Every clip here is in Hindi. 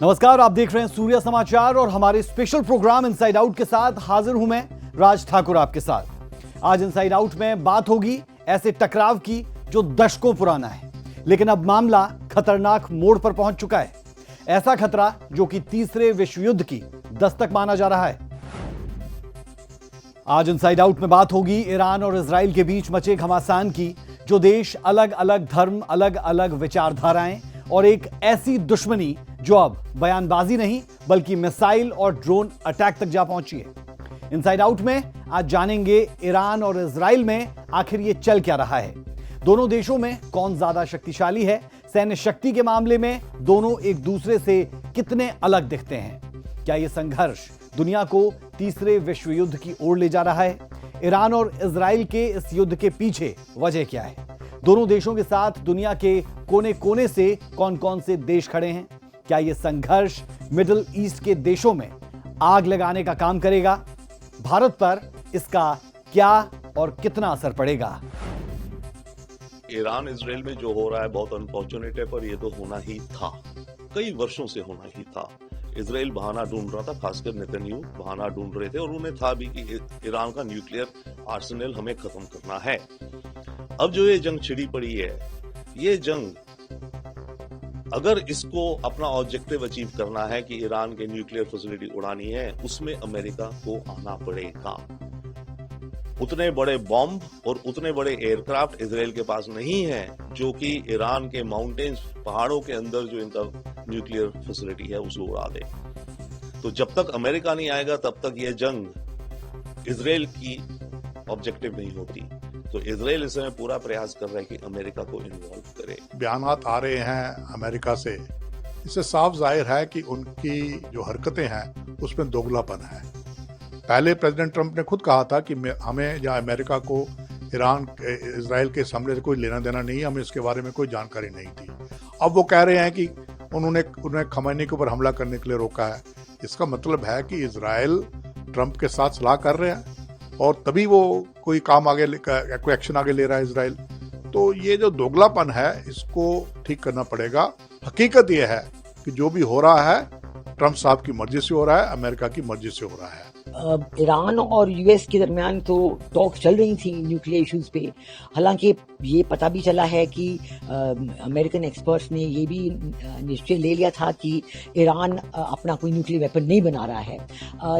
नमस्कार, आप देख रहे हैं सूर्य समाचार और हमारे स्पेशल प्रोग्राम इनसाइड आउट के साथ हाजिर हूं मैं राज ठाकुर आपके साथ। आज इनसाइड आउट में बात होगी ऐसे टकराव की जो दशकों पुराना है, लेकिन अब मामला खतरनाक मोड़ पर पहुंच चुका है। ऐसा खतरा जो कि तीसरे विश्व युद्ध की दस्तक माना जा रहा है। आज इनसाइड आउट में बात होगी ईरान और इजराइल के बीच मचे घमासान की, जो देश अलग अलग धर्म, अलग अलग विचारधाराएं और एक ऐसी दुश्मनी जो अब बयानबाजी नहीं बल्कि मिसाइल और ड्रोन अटैक तक जा पहुंची है। इनसाइड आउट में आज जानेंगे ईरान और इजराइल में आखिर ये चल क्या रहा है। दोनों देशों में कौन ज्यादा शक्तिशाली है, सैन्य शक्ति के मामले में दोनों एक दूसरे से कितने अलग दिखते हैं। क्या यह संघर्ष दुनिया को तीसरे विश्व युद्ध की ओर ले जा रहा है? ईरान और इजराइल के इस युद्ध के पीछे वजह क्या है? दोनों देशों के साथ दुनिया के कोने कोने से कौन कौन से देश खड़े हैं? क्या यह संघर्ष मिडिल ईस्ट के देशों में आग लगाने का काम करेगा? भारत पर इसका क्या और कितना असर पड़ेगा? ईरान इजराइल में जो हो रहा है बहुत अनफॉर्चुनेट है, पर यह तो होना ही था, कई वर्षों से होना ही था। इजराइल बहाना ढूंढ रहा था, खासकर नेतन्याहू बहाना ढूंढ रहे थे, और उन्हें था भी कि ईरान का न्यूक्लियर आर्सेनल हमें खत्म करना है। अब जो ये जंग छिड़ी पड़ी है, ये जंग अगर इसको अपना ऑब्जेक्टिव अचीव करना है कि ईरान के न्यूक्लियर फैसिलिटी उड़ानी है, उसमें अमेरिका को आना पड़ेगा। उतने बड़े बॉम्ब और उतने बड़े एयरक्राफ्ट इजराइल के पास नहीं है जो कि ईरान के माउंटेन्स, पहाड़ों के अंदर जो इनका न्यूक्लियर फैसिलिटी है उसको उड़ा दे। तो जब तक अमेरिका नहीं आएगा तब तक यह जंग इजराइल की ऑब्जेक्टिव नहीं होती। तो इजराइल इस समय पूरा प्रयास कर रहा है कि अमेरिका को इन्वॉल्व करे। बयानात आ रहे हैं अमेरिका से, इससे साफ जाहिर है कि उनकी जो हरकतें हैं उसमें दोगलापन है। पहले प्रेसिडेंट ट्रंप ने खुद कहा था कि हमें या अमेरिका को ईरान इजराइल के हमले से कोई लेना देना नहीं है, हमें इसके बारे में कोई जानकारी नहीं थी। अब वो कह रहे हैं कि उन्हें खमैनी के ऊपर हमला करने के लिए रोका है। इसका मतलब है कि इजराइल ट्रंप के साथ सलाह कर रहे हैं और तभी वो कोई एक्शन आगे ले रहा है इजराइल। तो ये जो दोगलापन है इसको ठीक करना पड़ेगा। हकीकत ये है कि जो भी हो रहा है ट्रंप साहब की मर्जी से हो रहा है, अमेरिका की मर्जी से हो रहा है। ईरान और यूएस के दरमियान तो टॉक चल रही थी न्यूक्लियर इश्यूज पे। हालांकि ये पता भी चला है कि अमेरिकन एक्सपर्ट्स ने ये भी निश्चय ले लिया था कि ईरान अपना कोई न्यूक्लियर वेपन नहीं बना रहा है,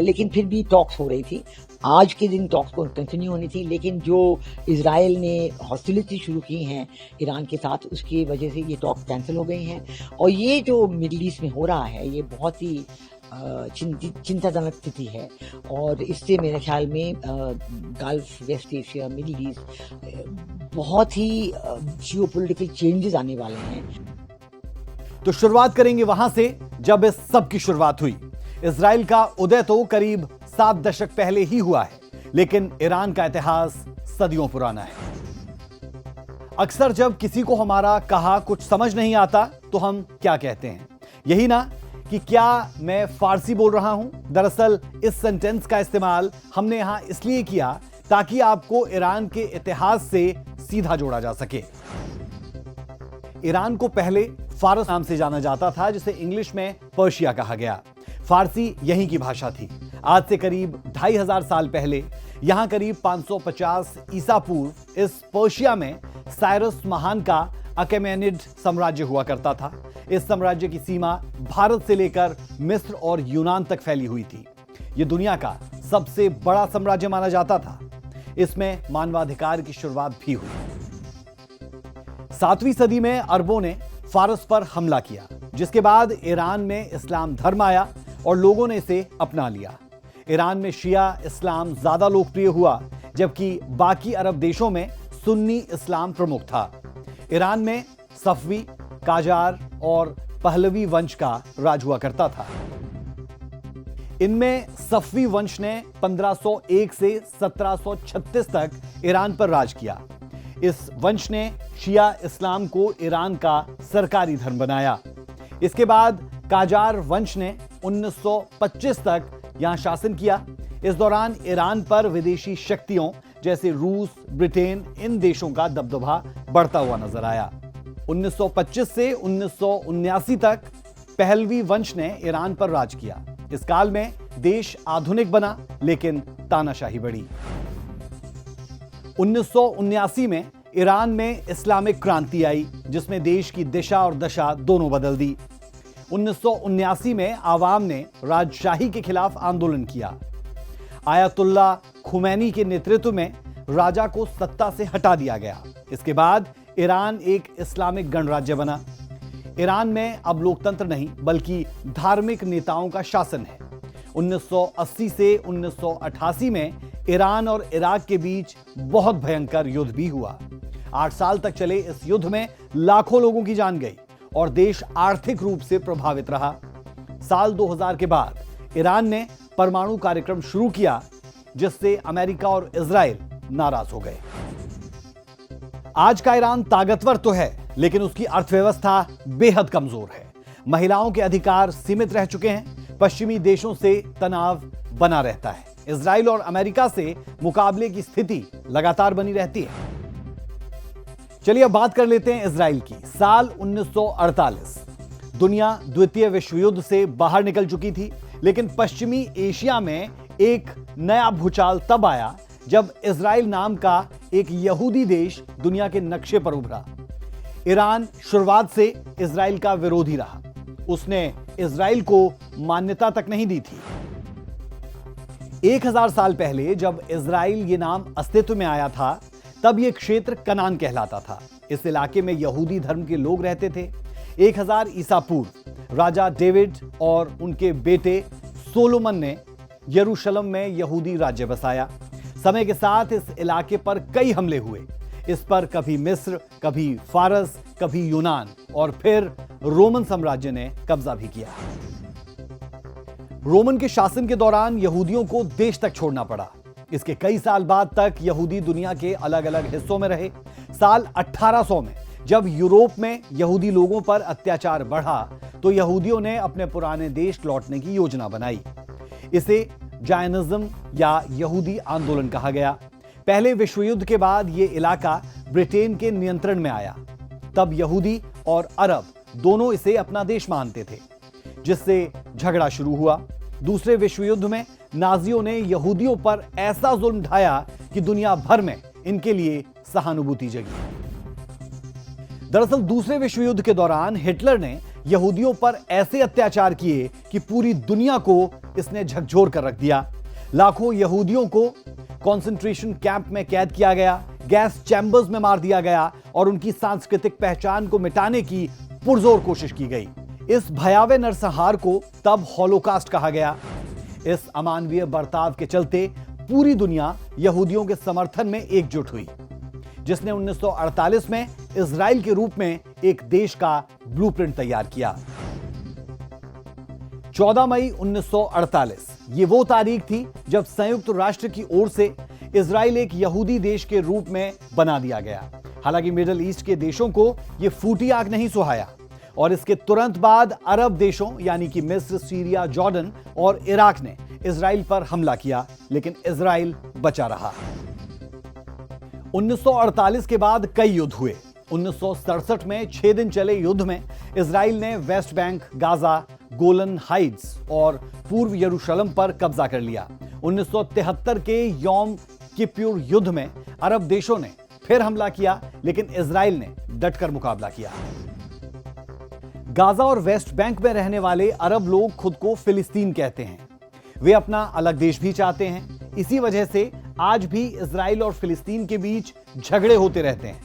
लेकिन फिर भी टॉक्स हो रही थी। आज के दिन टॉक्स को कंटिन्यू होनी थी, लेकिन जो इजराइल ने हॉस्टिलिटी शुरू की हैं ईरान के साथ, उसकी वजह से ये टॉक्स कैंसिल हो गई हैं। और ये जो मिडल ईस्ट में हो रहा है ये बहुत ही चिंताजनक स्थिति है, और इससे मेरे ख्याल में Gulf, West Asia, Middle East बहुत ही जियोपॉलिटिकल चेंजेस आने वाले हैं। तो शुरुआत करेंगे वहां से जब इस सब की शुरुआत हुई। इजराइल का उदय तो करीब 7 दशक पहले ही हुआ है, लेकिन ईरान का इतिहास सदियों पुराना है। अक्सर जब किसी को हमारा कहा कुछ समझ नहीं आता तो हम क्या कहते हैं, यही ना कि क्या मैं फारसी बोल रहा हूं। दरअसल इस सेंटेंस का इस्तेमाल हमने यहां इसलिए किया ताकि आपको ईरान के इतिहास से सीधा जोड़ा जा सके। ईरान को पहले फारस नाम से जाना जाता था, जिसे इंग्लिश में पर्शिया कहा गया। फारसी यहीं की भाषा थी। आज से करीब 2500 साल पहले, यहां करीब 550 ईसा पूर्व, इस पर्शिया में साइरस महान का अकेमेनिड साम्राज्य हुआ करता था। इस साम्राज्य की सीमा भारत से लेकर मिस्र और यूनान तक फैली हुई थी। यह दुनिया का सबसे बड़ा साम्राज्य माना जाता था। इसमें मानवाधिकार की शुरुआत भी हुई। 7वीं सदी में अरबों ने फारस पर हमला किया, जिसके बाद ईरान में इस्लाम धर्म आया और लोगों ने इसे अपना लिया। ईरान में शिया इस्लाम ज्यादा लोकप्रिय हुआ, जबकि बाकी अरब देशों में सुन्नी इस्लाम प्रमुख था। ईरान में सफवी, काजार और पहलवी वंश का राज हुआ करता था। इनमें सफवी वंश ने 1501 से 1736 तक ईरान पर राज किया। इस वंश ने शिया इस्लाम को ईरान का सरकारी धर्म बनाया। इसके बाद काजार वंश ने 1925 तक यहां शासन किया। इस दौरान ईरान पर विदेशी शक्तियों जैसे रूस, ब्रिटेन, इन देशों का दबदबा बढ़ता हुआ नजर आया। 1925 से 1979 तक पहलवी वंश ने ईरान पर राज किया। इस काल में देश आधुनिक बना, लेकिन तानाशाही बढ़ी। 1979 में ईरान में इस्लामिक क्रांति आई, जिसमें देश की दिशा और दशा दोनों बदल दी। 1979 में आवाम ने राजशाही के खिलाफ आंदोलन किया। आयतुल्ला खुमैनी के नेतृत्व में राजा को सत्ता से हटा दिया गया। इसके बाद ईरान एक इस्लामिक गणराज्य बना। ईरान में अब लोकतंत्र नहीं, बल्कि धार्मिक नेताओं का शासन है। 1980 से 1988 में ईरान और इराक के बीच बहुत भयंकर युद्ध भी हुआ। 8 साल तक चले इस युद्ध में लाखों लोगों की जान गई और देश आर्थिक रूप से प्रभावित रहा। साल 2000 के बाद ईरान ने परमाणु कार्यक्रम शुरू किया, जिससे अमेरिका और इजराइल नाराज हो गए। आज का ईरान ताकतवर तो है, लेकिन उसकी अर्थव्यवस्था बेहद कमजोर है। महिलाओं के अधिकार सीमित रह चुके हैं। पश्चिमी देशों से तनाव बना रहता है। इजराइल और अमेरिका से मुकाबले की स्थिति लगातार बनी रहती है। चलिए अब बात कर लेते हैं इजराइल की। साल 1948 दुनिया द्वितीय विश्व युद्ध से बाहर निकल चुकी थी, लेकिन पश्चिमी एशिया में एक नया भूचाल तब आया जब इजराइल नाम का एक यहूदी देश दुनिया के नक्शे पर उभरा। ईरान शुरुआत से इजराइल का विरोधी रहा। उसने इजराइल को मान्यता तक नहीं दी थी। 1000 साल पहले जब इजराइल ये नाम अस्तित्व में आया था, तब यह क्षेत्र कनान कहलाता था। इस इलाके में यहूदी धर्म के लोग रहते थे। 1000 ईसा पूर्व राजा डेविड और उनके बेटे सोलोमन ने यरूशलेम में यहूदी राज्य बसाया। समय के साथ इस इलाके पर कई हमले हुए। इस पर कभी मिस्र, कभी फारस, कभी यूनान और फिर रोमन साम्राज्य ने कब्जा भी किया। रोमन के शासन के दौरान यहूदियों को देश तक छोड़ना पड़ा। इसके कई साल बाद तक यहूदी दुनिया के अलग अलग हिस्सों में रहे। साल 1800 में जब यूरोप में यहूदी लोगों पर अत्याचार बढ़ा, तो यहूदियों ने अपने पुराने देश लौटने की योजना बनाई। इसे जायनिज्म या यहूदी आंदोलन कहा गया। पहले विश्व युद्ध के बाद यह इलाका ब्रिटेन के नियंत्रण में आया। तब यहूदी और अरब दोनों इसे अपना देश मानते थे, जिससे झगड़ा शुरू हुआ। दूसरे विश्व युद्ध में नाजियों ने यहूदियों पर ऐसा जुल्म ढाया कि दुनिया भर में इनके लिए सहानुभूति जगी। दरअसल दूसरे विश्व युद्ध के दौरान हिटलर ने यहूदियों पर ऐसे अत्याचार किए कि पूरी दुनिया को इसने झकझोर कर रख दिया। लाखों यहूदियों को कंसंट्रेशन कैंप में कैद किया गया, गैस चैम्बर्स में मार दिया गया और उनकी सांस्कृतिक पहचान को मिटाने की पुरजोर कोशिश की गई। इस भयावह नरसंहार को तब हॉलोकास्ट कहा गया। इस अमानवीय बर्ताव के चलते पूरी दुनिया यहूदियों के समर्थन में एकजुट हुई, जिसने 1948 में इजराइल के रूप में एक देश का ब्लूप्रिंट तैयार किया। 14 मई 1948 ये वो तारीख थी जब संयुक्त राष्ट्र की ओर से इजराइल एक यहूदी देश के रूप में बना दिया गया। हालांकि मिडिल ईस्ट के देशों को यह फूटी आग नहीं सुहाया और इसके तुरंत बाद अरब देशों यानी कि मिस्र, सीरिया, जॉर्डन और इराक ने इजराइल पर हमला किया, लेकिन इजराइल बचा रहा। 1948 के बाद कई युद्ध हुए। 1967 में 6 दिन चले युद्ध में इजराइल ने West Bank, Gaza, Golan Heights और पूर्व यरूशलेम पर कब्जा कर लिया। 1973 के यौम किप्पुर युद्ध में अरब देशों ने फिर हमला किया, लेकिन इजराइल ने डटकर मुकाबला किया। गाजा और वेस्ट बैंक में रहने वाले अरब लोग खुद को फिलिस्तीन कहते हैं। वे अपना अलग देश भी चाहते हैं। इसी वजह से आज भी इजराइल और फिलिस्तीन के बीच झगड़े होते रहते हैं।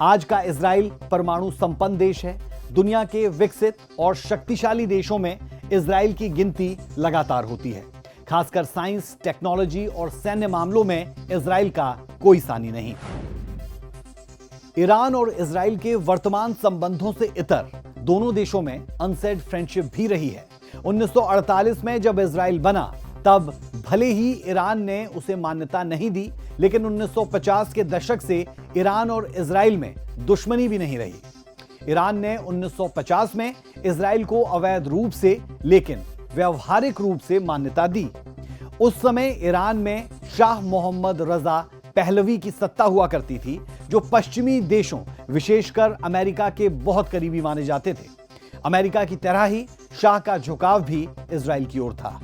आज का इजराइल परमाणु संपन्न देश है। दुनिया के विकसित और शक्तिशाली देशों में इजराइल की गिनती लगातार होती है। खासकर साइंस, टेक्नोलॉजी और सैन्य मामलों में इजराइल का कोई सानी नहीं। ईरान और इजराइल के वर्तमान संबंधों से इतर दोनों देशों में अनसेड फ्रेंडशिप भी रही है। 1948 में जब इजराइल बना, तब भले ही ईरान ने उसे मान्यता नहीं दी, लेकिन 1950 के दशक से ईरान और इजराइल में दुश्मनी भी नहीं रही। ईरान ने 1950 में इजराइल को अवैध रूप से लेकिन व्यवहारिक रूप से मान्यता दी। उस समय ईरान में शाह मोहम्मद रजा पहलवी की सत्ता हुआ करती थी, जो पश्चिमी देशों विशेषकर अमेरिका के बहुत करीबी माने जाते थे। अमेरिका की तरह ही शाह का झुकाव भी इजराइल की ओर था।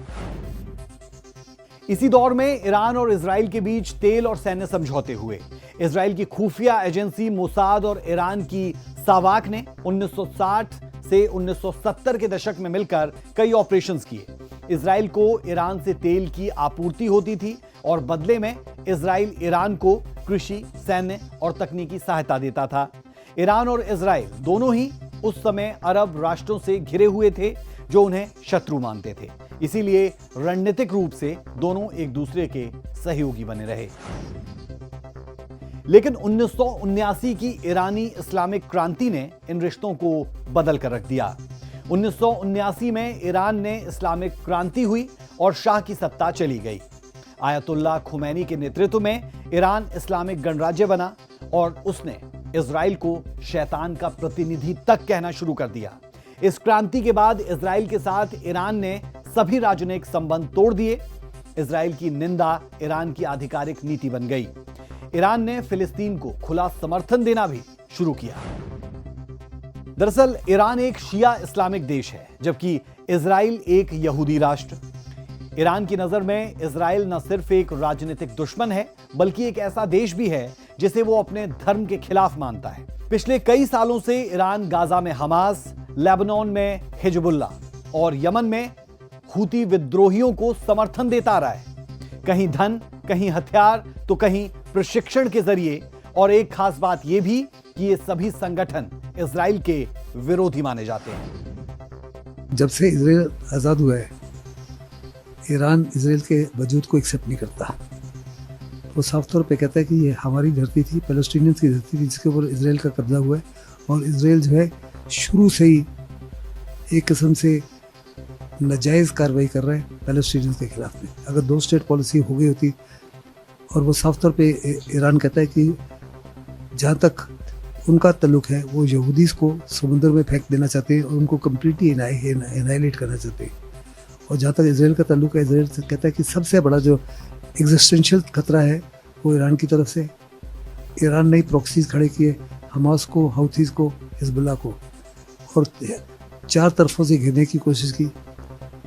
इसी दौर में ईरान और इजराइल के बीच तेल और सैन्य समझौते हुए। इजराइल की खुफिया एजेंसी मोसाद और ईरान की सावाक ने 1960 से 1970 के दशक में मिलकर कई ऑपरेशंस किए। इजराइल को ईरान से तेल की आपूर्ति होती थी और बदले में इजराइल ईरान को कृषि, सैन्य और तकनीकी सहायता देता था। ईरान और इजराइल दोनों ही उस समय अरब राष्ट्रों से घिरे हुए थे जो उन्हें शत्रु मानते थे। इसीलिए रणनीतिक रूप से दोनों एक दूसरे के सहयोगी बने रहे। लेकिन 1979 की ईरानी इस्लामिक क्रांति ने इन रिश्तों को बदल कर रख दिया। 1979 में ईरान ने इस्लामिक क्रांति हुई और शाह की सत्ता चली गई। आयतुल्लाह खुमैनी के नेतृत्व में ईरान इस्लामिक गणराज्य बना और उसने इजराइल को शैतान का प्रतिनिधि तक कहना शुरू कर दिया। इस क्रांति के बाद इजराइल के साथ ईरान ने सभी राजनयिक संबंध तोड़ दिए। इजराइल की निंदा ईरान की आधिकारिक नीति बन गई। ईरान ने फिलिस्तीन को खुला समर्थन देना भी शुरू किया। दरअसल ईरान एक शिया इस्लामिक देश है, जबकि इजराइल एक यहूदी राष्ट्र। ईरान की नजर में इजराइल न सिर्फ एक राजनीतिक दुश्मन है, बल्कि एक ऐसा देश भी है जिसे वो अपने धर्म के खिलाफ मानता है। पिछले कई सालों से ईरान गाजा में हमास, लेबनान में हिजबुल्लाह और यमन में हूती विद्रोहियों को समर्थन देता आ रहा है। कहीं धन, कहीं हथियार, तो कहीं प्रशिक्षण के जरिए। और एक खास बात यह भी कि ये सभी संगठन इजराइल के विरोधी माने जाते हैं। जब से इजराइल आज़ाद हुआ है, ईरान इजराइल के वजूद को एक्सेप्ट नहीं करता। वो साफ तौर पे कहता है कि ये हमारी धरती थी, पैलेस्टीनियंस की धरती थी, जिसके ऊपर इजराइल का कब्जा हुआ है। और इजराइल जो है शुरू से ही एक किस्म से नाजायज़ कार्रवाई कर रहा है पैलेस्टीनियंस के खिलाफ में। अगर दो स्टेट पॉलिसी हो गई होती, और वो साफ तौर पे ईरान कहता है कि जहाँ तक उनका तल्लुक है वो यहूदीज़ को समुद्र में फेंक देना चाहते हैं और उनको कम्प्लीटली एनाइलेट करना चाहते हैं। और जहाँ तक इजराइल का तल्लुक है, इजराइल कहता है कि सबसे बड़ा जो एग्जिस्टेंशियल खतरा है वो ईरान की तरफ से। ईरान ने प्रॉक्सीज खड़े किए, हमास को, हौथीज़ को, हिजबुल्लाह को, और चार तरफों से घेरने की कोशिश की।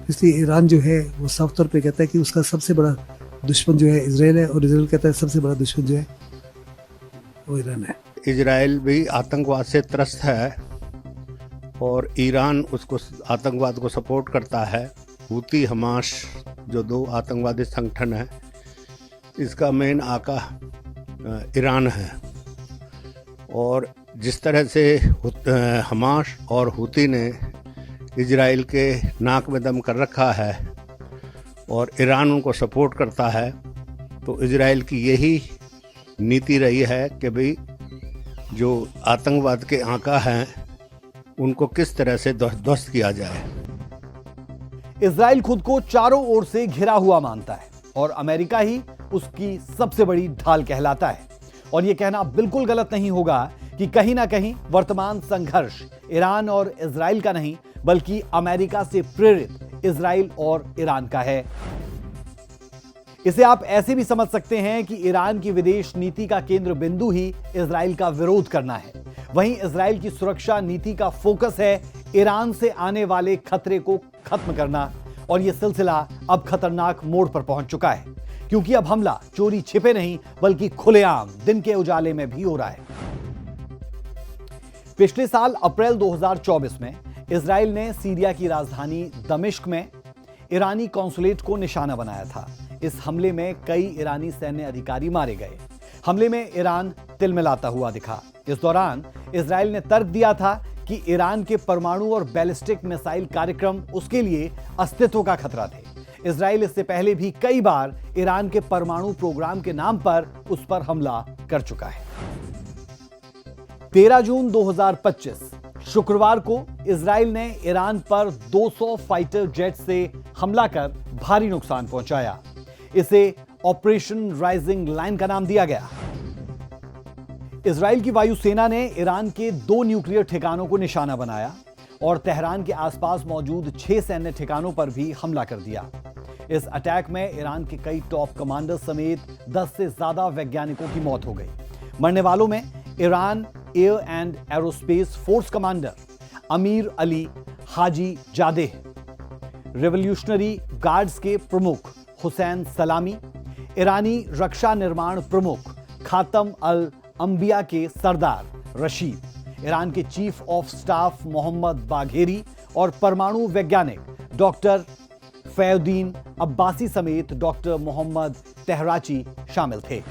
इसलिए ईरान जो है वो साफ तौर पे कहता है कि उसका सबसे बड़ा दुश्मन जो है इजराइल है, और इजराइल कहता है सबसे बड़ा दुश्मन जो है वो ईरान है। इजराइल भी आतंकवाद से त्रस्त है और ईरान उसको आतंकवाद को सपोर्ट करता है। हूती, हमास जो दो आतंकवादी संगठन है, इसका मेन आका ईरान है। और जिस तरह से हमास और हूती ने इजराइल के नाक में दम कर रखा है और ईरान उनको सपोर्ट करता है, तो इजराइल की यही नीति रही है कि भाई जो आतंकवाद के आका हैं उनको किस तरह से ध्वस्त किया जाए। इजराइल खुद को चारों ओर से घिरा हुआ मानता है और अमेरिका ही उसकी सबसे बड़ी ढाल कहलाता है। और यह कहना बिल्कुल गलत नहीं होगा कि कहीं ना कहीं वर्तमान संघर्ष ईरान और इजराइल का नहीं, बल्कि अमेरिका से प्रेरित इजराइल और ईरान का है। इसे आप ऐसे भी समझ सकते हैं कि ईरान की विदेश नीति का केंद्र बिंदु ही इजराइल का विरोध करना है। वहीं इजराइल की सुरक्षा नीति का फोकस है ईरान से आने वाले खतरे को खत्म करना। और यह सिलसिला अब खतरनाक मोड़ पर पहुंच चुका है, क्योंकि अब हमला चोरी छिपे नहीं बल्कि खुलेआम दिन के उजाले में भी हो रहा है। पिछले साल अप्रैल 2024 में इजराइल ने सीरिया की राजधानी दमिश्क में ईरानी कॉन्सुलेट को निशाना बनाया था। इस हमले में कई ईरानी सैन्य अधिकारी मारे गए। हमले में ईरान तिलमिलाता हुआ दिखा। इस दौरान इजराइल ने तर्क दिया था कि ईरान के परमाणु और बैलिस्टिक मिसाइल कार्यक्रम उसके लिए अस्तित्व का खतरा थे। इजराइल इससे पहले भी कई बार ईरान के परमाणु प्रोग्राम के नाम पर उस पर हमला कर चुका है। 13 जून 2025 शुक्रवार को इजराइल ने ईरान पर 200 फाइटर जेट से हमला कर भारी नुकसान पहुंचाया। इसे ऑपरेशन राइजिंग लाइन का नाम दिया गया। इजराइल की वायुसेना ने ईरान के 2 न्यूक्लियर ठिकानों को निशाना बनाया और तेहरान के आसपास मौजूद 6 सैन्य ठिकानों पर भी हमला कर दिया। इस अटैक में ईरान के कई टॉप कमांडर समेत 10 से ज्यादा वैज्ञानिकों की मौत हो गई। मरने वालों में Iran air and aerospace force commander अमीर अली हाजी जादेह, रिवॉल्यूशनरी गार्ड्स के प्रमुख हुसैन सलामी, ईरानी रक्षा निर्माण प्रमुख खातम अल अंबिया के सरदार रशीद, ईरान के chief of staff Mohammad Bagheri और परमाणु वैज्ञानिक डॉक्टर फैयुद्दीन अब्बासी समेत डॉक्टर मोहम्मद तेहराची शामिल थे।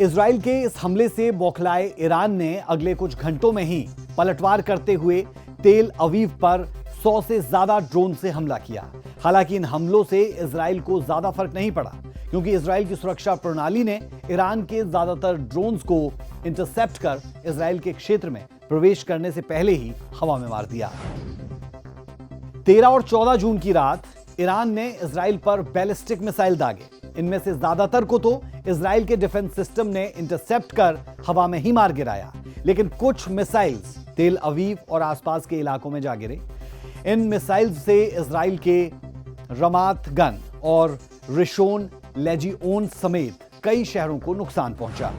इजराइल के इस हमले से बौखलाए ईरान ने अगले कुछ घंटों में ही पलटवार करते हुए तेल अवीव पर 100 से ज्यादा ड्रोन से हमला किया। हालांकि इन हमलों से इजराइल को ज्यादा फर्क नहीं पड़ा, क्योंकि इजराइल की सुरक्षा प्रणाली ने ईरान के ज्यादातर ड्रोन्स को इंटरसेप्ट कर इजराइल के क्षेत्र में प्रवेश करने से पहले ही हवा में मार दिया। 13 और 14 जून की रात ईरान ने इजराइल पर बैलिस्टिक मिसाइल दागे। इनमें से ज्यादातर को तो इजराइल के डिफेंस सिस्टम ने इंटरसेप्ट कर हवा में ही मार गिराया, लेकिन कुछ मिसाइल्स तेल अवीव और आसपास के इलाकों में जा गिरे। इन मिसाइल्स से इजराइल के रमात गन और रिशोन लेजिओन समेत कई शहरों को नुकसान पहुंचा।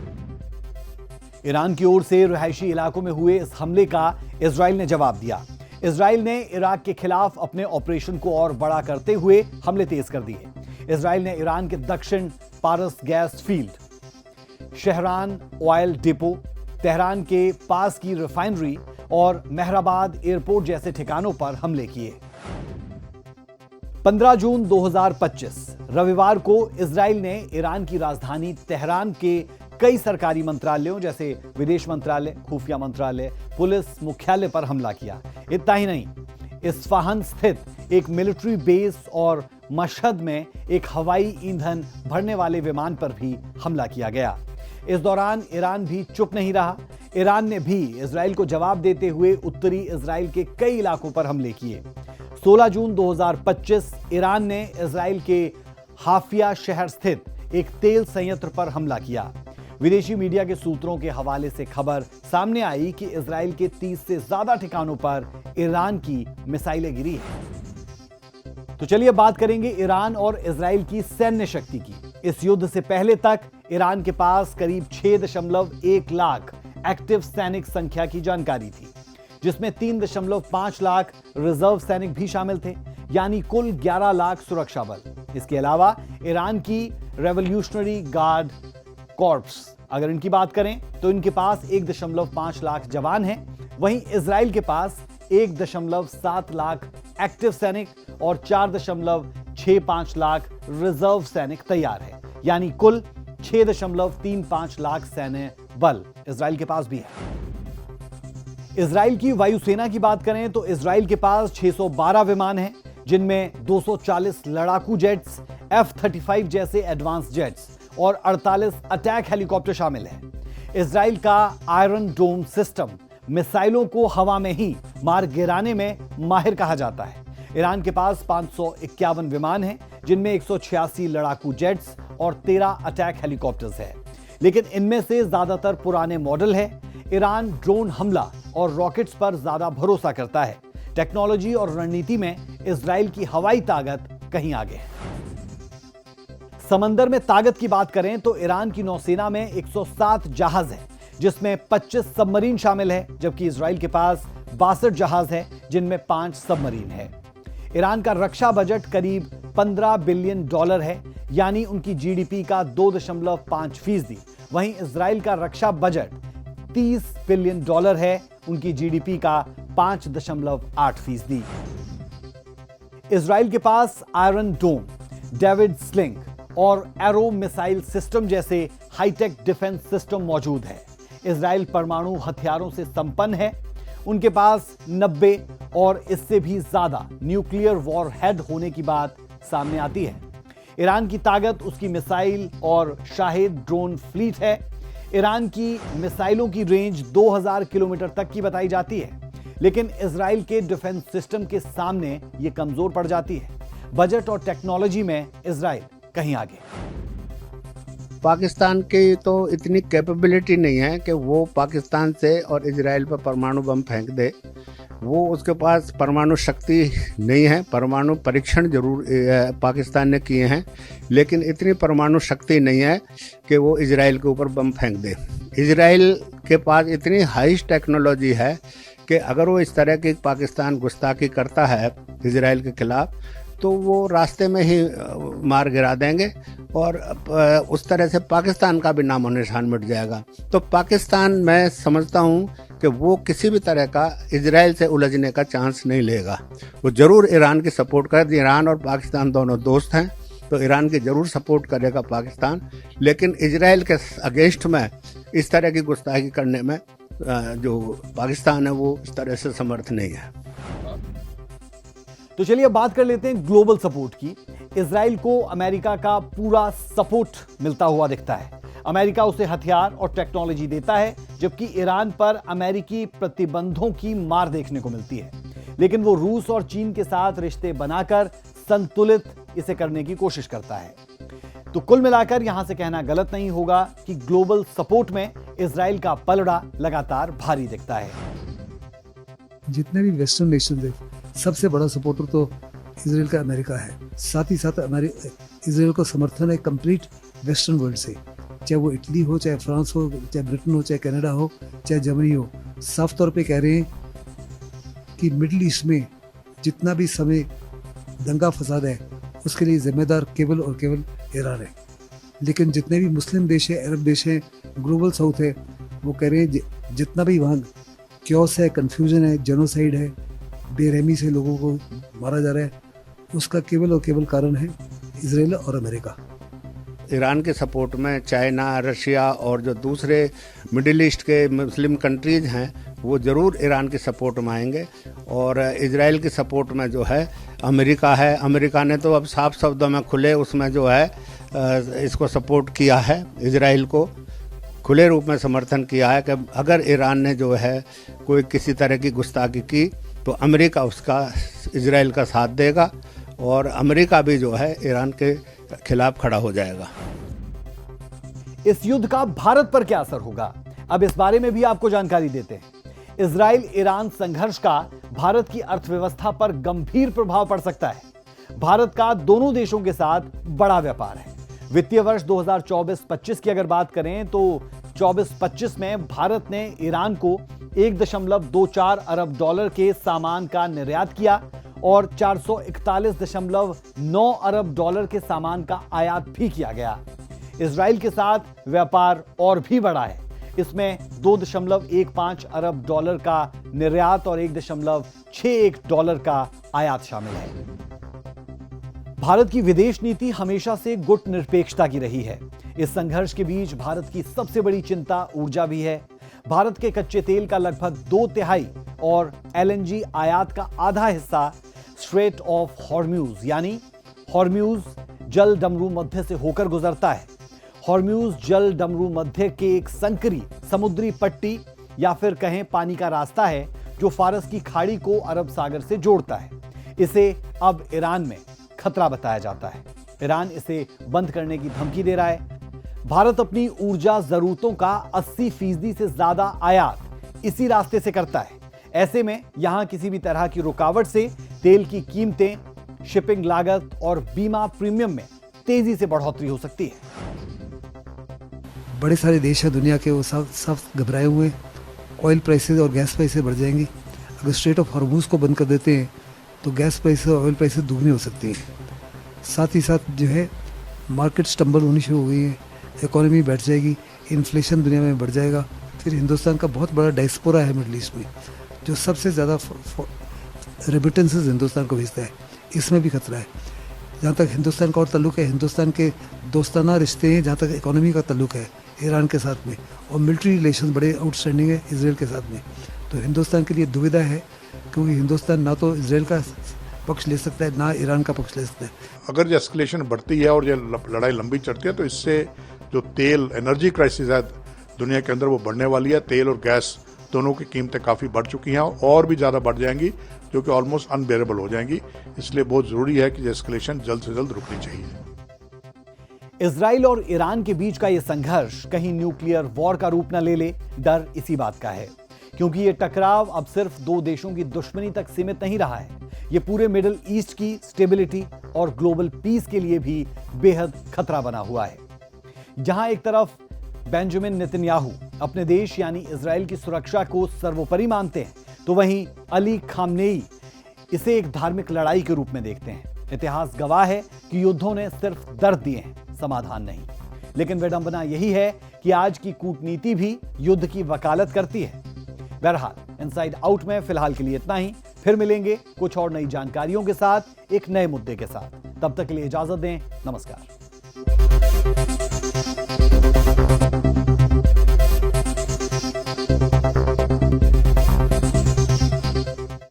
ईरान की ओर से रिहायशी इलाकों में हुए इस हमले का इजराइल ने जवाब दिया। इजराइल ने इराक के खिलाफ अपने ऑपरेशन को और बड़ा करते हुए हमले तेज कर दिए। इजराइल ने ईरान के दक्षिण पारस गैस फील्ड, शहरान ऑयल डिपो, तेहरान के पास की रिफाइनरी और मेहराबाद एयरपोर्ट जैसे ठिकानों पर हमले किए। 15 जून 2025 रविवार को इजराइल ने ईरान की राजधानी तेहरान के कई सरकारी मंत्रालयों जैसे विदेश मंत्रालय, खुफिया मंत्रालय, पुलिस मुख्यालय पर हमला किया। इतना ही नहीं, इस्फहान स्थित एक मिलिट्री बेस और मशहद में एक हवाई ईंधन भरने वाले विमान पर भी हमला किया गया। इस दौरान ईरान भी चुप नहीं रहा। ईरान ने भी इजराइल को जवाब देते हुए उत्तरी इजराइल के कई इलाकों पर हमले किए। 16 जून 2025 ईरान ने इजराइल के हाफिया शहर स्थित एक तेल संयंत्र पर हमला किया। विदेशी मीडिया के सूत्रों के हवाले से खबर सामने आई कि इजराइल के 30 से ज्यादा ठिकानों पर ईरान की मिसाइलें गिरी हैं। तो चलिए बात करेंगे ईरान और इजराइल की सैन्य शक्ति की। इस युद्ध से पहले तक ईरान के पास करीब 6.1 लाख एक्टिव सैनिक संख्या की जानकारी थी, जिसमें 3.5 लाख रिजर्व सैनिक भी शामिल थे, यानी कुल 11 लाख सुरक्षा बल। इसके अलावा ईरान की रेवोल्यूशनरी गार्ड कॉर्प्स, अगर इनकी बात करें तो इनके पास 1.5 लाख जवान हैं। वहीं इजराइल के पास 1.7 लाख एक्टिव सैनिक और 4.65 लाख रिजर्व सैनिक तैयार है, यानी कुल 6.35 लाख सैन्य बल इजराइल के पास भी है। इजराइल की वायुसेना की बात करें तो इजराइल के पास 612 विमान हैं, जिनमें 240 लड़ाकू जेट्स, F-35 जैसे एडवांस जेट्स और 48 अटैक हेलीकॉप्टर शामिल हैं। इजराइल का आयरन डोम सिस्टम मिसाइलों को हवा में ही मार गिराने में माहिर कहा जाता है। ईरान के पास 551 विमान हैं, जिनमें 186 लड़ाकू जेट्स और 13 अटैक हेलीकॉप्टर्स हैं, लेकिन इनमें से ज्यादातर पुराने मॉडल हैं। ईरान ड्रोन हमला और रॉकेट्स पर ज्यादा भरोसा करता है। टेक्नोलॉजी और रणनीति में इजराइल की हवाई ताकत कहीं आगे है। समंदर में ताकत की बात करें तो ईरान की नौसेना में 107 जहाज हैं, जिसमें 25 सबमरीन शामिल है, जबकि इजराइल के पास 62 जहाज हैं, जिनमें 5 सबमरीन है। ईरान का रक्षा बजट करीब $15 बिलियन है, यानी उनकी जीडीपी का 2.5%। वहीं इजराइल का रक्षा बजट $30 बिलियन है, उनकी जीडीपी का 5.8%। इजराइल के पास आयरन डोम, डेविड स्लिंग और एरो मिसाइल सिस्टम जैसे हाईटेक डिफेंस सिस्टम मौजूद है। इजराइल परमाणु हथियारों से संपन्न है। उनके पास 90 और इससे भी ज्यादा न्यूक्लियर वॉर हेड होने की बात सामने आती है। ईरान की ताकत उसकी मिसाइल और शाहिद ड्रोन फ्लीट है। ईरान की मिसाइलों की रेंज 2000 किलोमीटर तक की बताई जाती है, लेकिन इजराइल के डिफेंस सिस्टम के सामने यह कमजोर पड़ जाती है। बजट और टेक्नोलॉजी में इजराइल कहीं आगे। पाकिस्तान की तो इतनी कैपेबिलिटी नहीं है कि वो पाकिस्तान से और इजराइल पर परमाणु बम फेंक दे। वो उसके पास परमाणु शक्ति नहीं है। परमाणु परीक्षण जरूर पाकिस्तान ने किए हैं, लेकिन इतनी परमाणु शक्ति नहीं है कि वो इजराइल के ऊपर बम फेंक दे। इजराइल के पास इतनी हाई टेक्नोलॉजी है कि अगर वो इस तरह की पाकिस्तान गुस्ताखी करता है इजराइल के खिलाफ तो वो रास्ते में ही मार गिरा देंगे और उस तरह से पाकिस्तान का भी नामो निशान मिट जाएगा। तो पाकिस्तान, मैं समझता हूँ कि वो किसी भी तरह का इजराइल से उलझने का चांस नहीं लेगा। वो ज़रूर ईरान की सपोर्ट करे। ईरान और पाकिस्तान दोनों दोस्त हैं, तो ईरान की ज़रूर सपोर्ट करेगा पाकिस्तान, लेकिन इजराइल के अगेंस्ट में इस तरह की गुस्ताखी करने में जो पाकिस्तान है वो इस तरह से समर्थ नहीं है। तो चलिए अब बात कर लेते हैं ग्लोबल सपोर्ट की। इजराइल को अमेरिका का पूरा सपोर्ट मिलता हुआ दिखता है। अमेरिका उसे हथियार और टेक्नोलॉजी देता है, जबकि ईरान पर अमेरिकी प्रतिबंधों की मार देखने को मिलती है। लेकिन वो रूस और चीन के साथ रिश्ते बनाकर संतुलित इसे करने की कोशिश करता है। तो कुल मिलाकर यहां से कहना गलत नहीं होगा कि ग्लोबल सपोर्ट में इजराइल का पलड़ा लगातार भारी दिखता है। जितने भी वेस्टर्न नेशन है, सबसे बड़ा सपोर्टर तो इसराइल का अमेरिका है। साथ ही साथ इसराइल को समर्थन है कंप्लीट वेस्टर्न वर्ल्ड से, चाहे वो इटली हो, चाहे फ्रांस हो, चाहे ब्रिटेन हो, चाहे कनाडा हो, चाहे जर्मनी हो। साफ तौर पे कह रहे हैं कि मिडिल ईस्ट में जितना भी समय दंगा फसाद है उसके लिए जिम्मेदार केवल और केवल ईरान है। लेकिन जितने भी मुस्लिम देश हैं, अरब देश हैं, ग्लोबल साउथ है, वो कह रहे हैं जितना भी वहाँ क्योस है, कन्फ्यूजन है, जेनोसाइड है, बेरहमी से लोगों को मारा जा रहा है, उसका केवल और केवल कारण है इसराइल और अमेरिका। ईरान के सपोर्ट में चाइना, रशिया और जो दूसरे मिडिल ईस्ट के मुस्लिम कंट्रीज हैं वो ज़रूर ईरान के सपोर्ट में आएंगे। और इजराइल के सपोर्ट में जो है अमेरिका है। अमेरिका ने तो अब साफ शब्दों में खुले उसमें जो है इसको सपोर्ट किया है, इजराइल को खुले रूप में समर्थन किया है कि अगर ईरान ने जो है कोई किसी तरह की गुस्ताखी की तो अमेरिका उसका, इजराइल का साथ देगा और अमेरिका भी जो है ईरान के खिलाफ खड़ा हो जाएगा। इस युद्ध का भारत पर क्या असर होगा, अब इस बारे में भी आपको जानकारी देते हैं। इजराइल ईरान संघर्ष का भारत की अर्थव्यवस्था पर गंभीर प्रभाव पड़ सकता है। भारत का दोनों देशों के साथ बड़ा व्यापार है। वित्तीय वर्ष 2024-25 की अगर बात करें तो 24-25 में भारत ने ईरान को 1.24 अरब डॉलर के सामान का निर्यात किया और 441.9 अरब डॉलर के सामान का आयात भी किया गया। इजराइल के साथ व्यापार और भी बढ़ा है। इसमें 2.15 अरब डॉलर का निर्यात और 1.61 डॉलर का आयात शामिल है। भारत की विदेश नीति हमेशा से गुट निरपेक्षता की रही है। इस संघर्ष के बीच भारत की सबसे बड़ी चिंता ऊर्जा भी है। भारत के कच्चे तेल का लगभग 2/3 और एलएनजी आयात का आधा हिस्सा स्ट्रेट ऑफ हॉर्म्यूज यानी हॉर्म्यूज जल डमरू मध्य से होकर गुजरता है। हॉर्म्यूज जल डमरू मध्य के एक संकरी समुद्री पट्टी या फिर कहें पानी का रास्ता है जो फारस की खाड़ी को अरब सागर से जोड़ता है। इसे अब ईरान में खतरा बताया जाता है। ईरान इसे बंद करने की धमकी दे रहा है। भारत अपनी ऊर्जा जरूरतों का 80% से ज्यादा आयात इसी रास्ते से करता है। ऐसे में यहां किसी भी तरह की रुकावट से तेल की कीमतें, शिपिंग लागत और बीमा प्रीमियम में तेजी से बढ़ोतरी हो सकती है। बड़े सारे देश हैं दुनिया के, वो सब घबराए हुए हैं। ऑयल प्राइसेस और गैस प्राइसेस बढ़ जाएंगी। अगर स्ट्रेट ऑफ हॉर्मूज को बंद कर देते हैं तो गैस प्राइसेस और ऑयल प्राइसेस दुगनी हो सकती हैं। साथ ही साथ जो है मार्केट स्टम्बल होनी शुरू हो गई है, इकोनॉमी बैठ जाएगी, इन्फ्लेशन दुनिया में बढ़ जाएगा। फिर हिंदुस्तान का बहुत बड़ा डायस्पोरा है मिडल ईस्ट में, जो सबसे ज़्यादा रेमिटेंसेस हिंदुस्तान को भेजता है, इसमें भी खतरा है। जहाँ तक हिंदुस्तान का और ताल्लुक है, हिंदुस्तान के दोस्ताना रिश्ते हैं, जहाँ तक इकोनॉमी का ताल्लुक है ईरान के साथ में, और मिलिट्री रिलेशन बड़े आउटस्टैंडिंग है इसराइल के साथ में। तो हिंदुस्तान के लिए दुविधा है, क्योंकि हिंदुस्तान ना तो इसराइल का पक्ष ले सकता है ना ईरान का पक्ष ले सकता है। अगर ये एस्केलेशन बढ़ती है और ये लड़ाई लंबी चलती है तो इससे जो तेल एनर्जी क्राइसिस है दुनिया के अंदर वो बढ़ने वाली है। तेल और गैस दोनों की कीमतें काफ़ी बढ़ चुकी हैं और भी ज़्यादा बढ़ जाएंगी, जो कि ऑलमोस्ट अनबेरेबल हो जाएंगी। इसलिए बहुत ज़रूरी है कि ये एस्केलेशन जल्द से जल्द रुकनी चाहिए। इजराइल और ईरान के बीच का यह संघर्ष कहीं न्यूक्लियर वॉर का रूप न ले ले, डर इसी बात का है, क्योंकि यह टकराव अब सिर्फ दो देशों की दुश्मनी तक सीमित नहीं रहा है। यह पूरे मिडिल ईस्ट की स्टेबिलिटी और ग्लोबल पीस के लिए भी बेहद खतरा बना हुआ है। जहां एक तरफ बेंजामिन नेतन्याहू अपने देश यानी इजराइल की सुरक्षा को सर्वोपरि मानते हैं, तो वहीं अली खामनेई इसे एक धार्मिक लड़ाई के रूप में देखते हैं। इतिहास गवाह है कि युद्धों ने सिर्फ दर्द दिए हैं, समाधान नहीं। लेकिन विडंबना यही है कि आज की कूटनीति भी युद्ध की वकालत करती है। बहरहाल इनसाइड आउट में फिलहाल के लिए इतना ही। फिर मिलेंगे कुछ और नई जानकारियों के साथ, एक नए मुद्दे के साथ। तब तक के लिए इजाजत दें। नमस्कार।